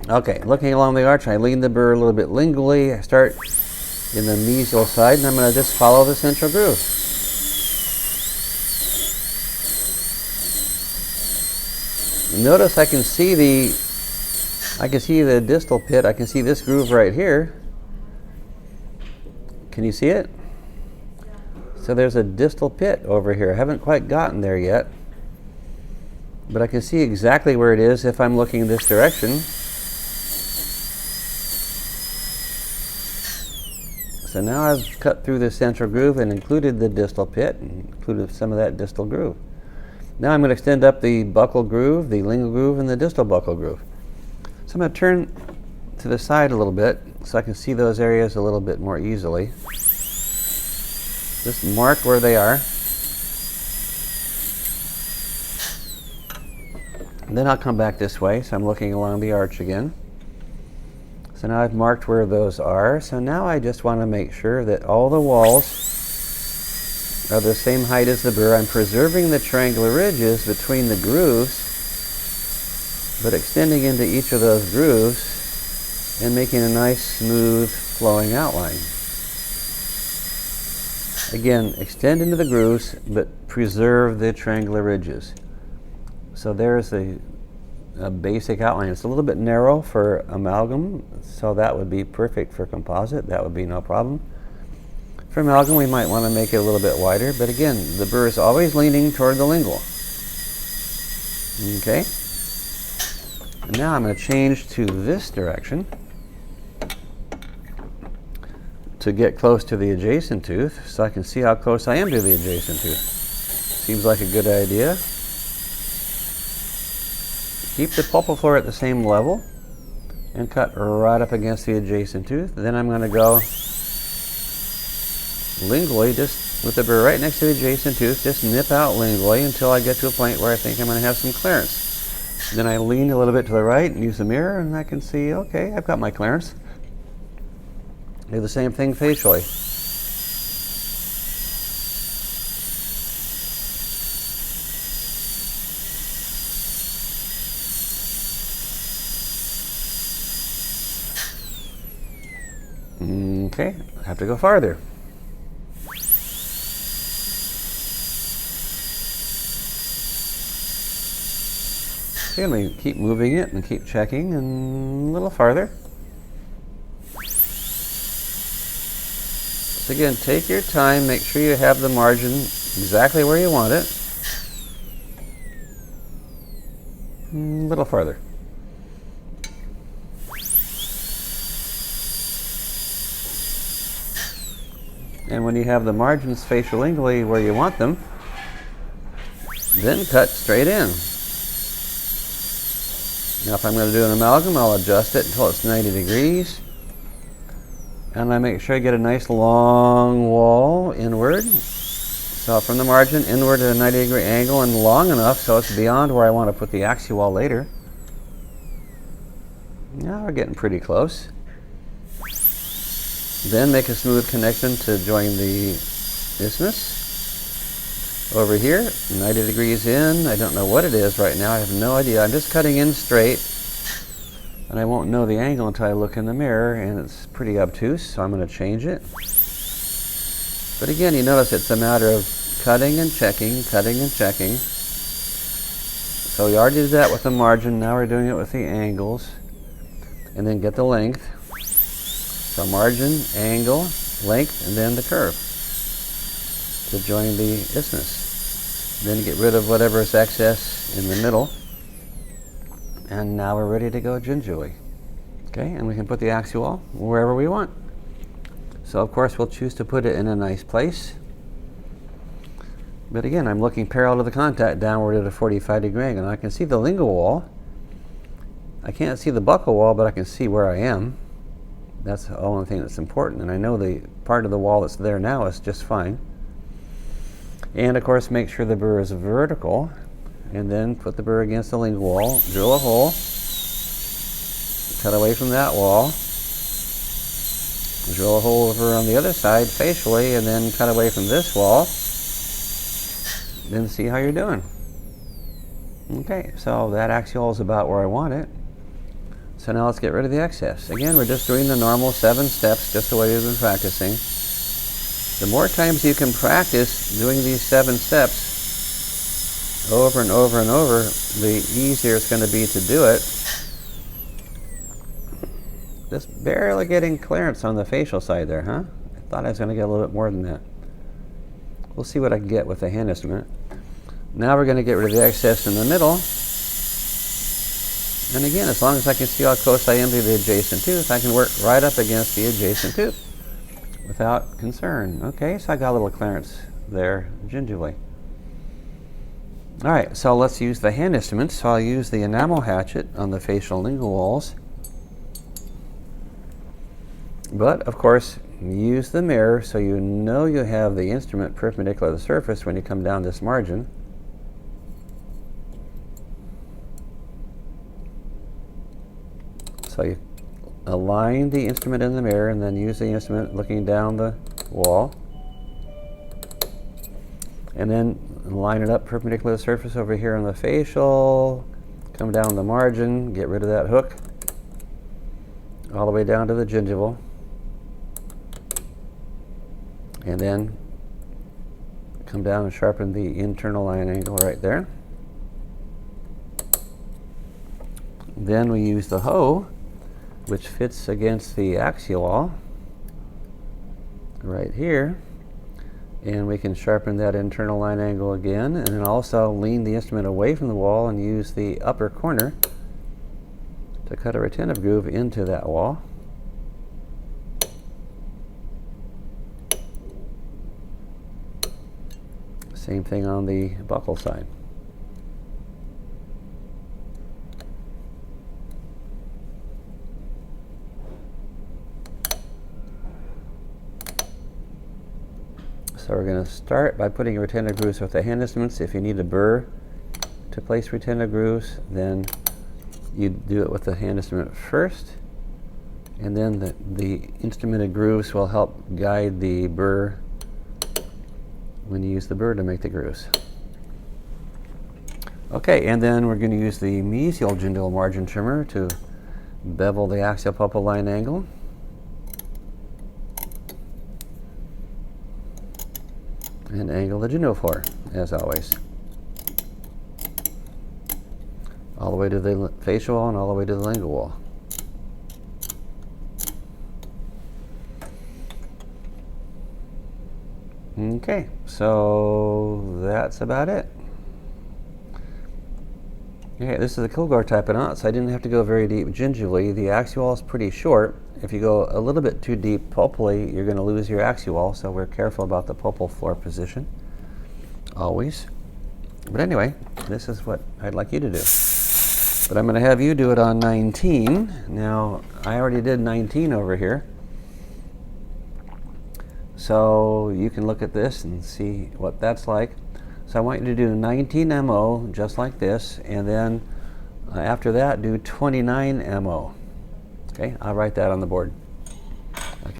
Okay, looking along the arch, I lean the burr a little bit lingually. I start in the mesial side, and I'm going to just follow the central groove. Notice I can see the distal pit. I can see this groove right here. Can you see it? So there's a distal pit over here. I haven't quite gotten there yet, but I can see exactly where it is if I'm looking this direction. So now I've cut through the central groove and included the distal pit, and included some of that distal groove. Now I'm going to extend up the buccal groove, the lingual groove, and the distal buccal groove. So I'm going to turn to the side a little bit so I can see those areas a little bit more easily. Just mark where they are. And then I'll come back this way, so I'm looking along the arch again. So now I've marked where those are. So now I just want to make sure that all the walls are the same height as the burr. I'm preserving the triangular ridges between the grooves, but extending into each of those grooves and making a nice, smooth, flowing outline. Again, extend into the grooves, but preserve the triangular ridges. So there's a basic outline. It's a little bit narrow for amalgam, so that would be perfect for composite. That would be no problem. For amalgam, we might want to make it a little bit wider, but again, the burr is always leaning toward the lingual. Okay? And now I'm going to change to this direction to get close to the adjacent tooth, so I can see how close I am to the adjacent tooth. Seems like a good idea. Keep the pulpal floor at the same level and cut right up against the adjacent tooth. Then I'm going to go lingually, just with the burr right next to the adjacent tooth, just nip out lingually until I get to a point where I think I'm going to have some clearance. Then I lean a little bit to the right and use the mirror, and I can see, okay, I've got my clearance. Do the same thing facially. Okay, I have to go farther. Okay, let me keep moving it and keep checking, and a little farther. So again, take your time, make sure you have the margin exactly where you want it. A little farther. And when you have the margins facial-lingually where you want them, then cut straight in. Now if I'm going to do an amalgam, I'll adjust it until it's 90 degrees. And I make sure I get a nice long wall inward. So from the margin inward at a 90-degree angle and long enough so it's beyond where I want to put the axial wall later. Now we're getting pretty close. Then make a smooth connection to join the isthmus. Over here, 90 degrees in. I don't know what it is right now. I have no idea. I'm just cutting in straight. And I won't know the angle until I look in the mirror, and it's pretty obtuse, so I'm going to change it. But again, you notice it's a matter of cutting and checking, cutting and checking. So we already did that with the margin. Now we're doing it with the angles. And then get the length. So margin, angle, length, and then the curve to join the isthmus. Then get rid of whatever is excess in the middle. And now we're ready to go gingerly. Okay, and we can put the axial wall wherever we want. So of course we'll choose to put it in a nice place. But again, I'm looking parallel to the contact downward at a 45-degree angle. And I can see the lingual wall. I can't see the buccal wall, but I can see where I am. That's the only thing that's important, and I know the part of the wall that's there now is just fine. And of course, make sure the burr is vertical, and then put the burr against the lingual wall, drill a hole, cut away from that wall, drill a hole over on the other side facially, and then cut away from this wall, then see how you're doing. Okay, so that axial is about where I want it. So now let's get rid of the excess. Again, we're just doing the normal 7 steps, just the way we've been practicing. The more times you can practice doing these 7 steps over and over and over, the easier it's going to be to do it. Just barely getting clearance on the facial side there, huh? I thought I was going to get a little bit more than that. We'll see what I can get with the hand instrument. Now we're going to get rid of the excess in the middle. And again, as long as I can see how close I am to the adjacent tooth, I can work right up against the adjacent tooth without concern. Okay, so I got a little clearance there gingivally. All right, so let's use the hand instrument. So I'll use the enamel hatchet on the facial lingual walls. But, of course, use the mirror so you know you have the instrument perpendicular to the surface when you come down this margin. So you align the instrument in the mirror and then use the instrument looking down the wall. And then line it up perpendicular to the surface over here on the facial. Come down the margin, get rid of that hook. All the way down to the gingival. And then come down and sharpen the internal line angle right there. Then we use the hoe, which fits against the axial wall right here. And we can sharpen that internal line angle again, and then also lean the instrument away from the wall and use the upper corner to cut a retentive groove into that wall. Same thing on the buccal side. So we're going to start by putting retentive grooves with the hand instruments. If you need a burr to place retentive grooves, then you do it with the hand instrument first, and then the instrumented grooves will help guide the burr when you use the burr to make the grooves. Okay, and then we're going to use the mesial gingival margin trimmer to bevel the axial pulpal line angle. And angle the gingival floor, as always. All the way to the facial wall and all the way to the lingual wall. Okay, so that's about it. Okay, this is a Kilgore typodont, so I didn't have to go very deep gingivally. The axial wall is pretty short. If you go a little bit too deep pulpally, you're going to lose your axial wall, so we're careful about the pulpal floor position, always. But anyway, this is what I'd like you to do. But I'm going to have you do it on 19. Now, I already did 19 over here. So you can look at this and see what that's like. So I want you to do 19 MO, just like this, and then after that, do 29 MO. Okay, I'll write that on the board.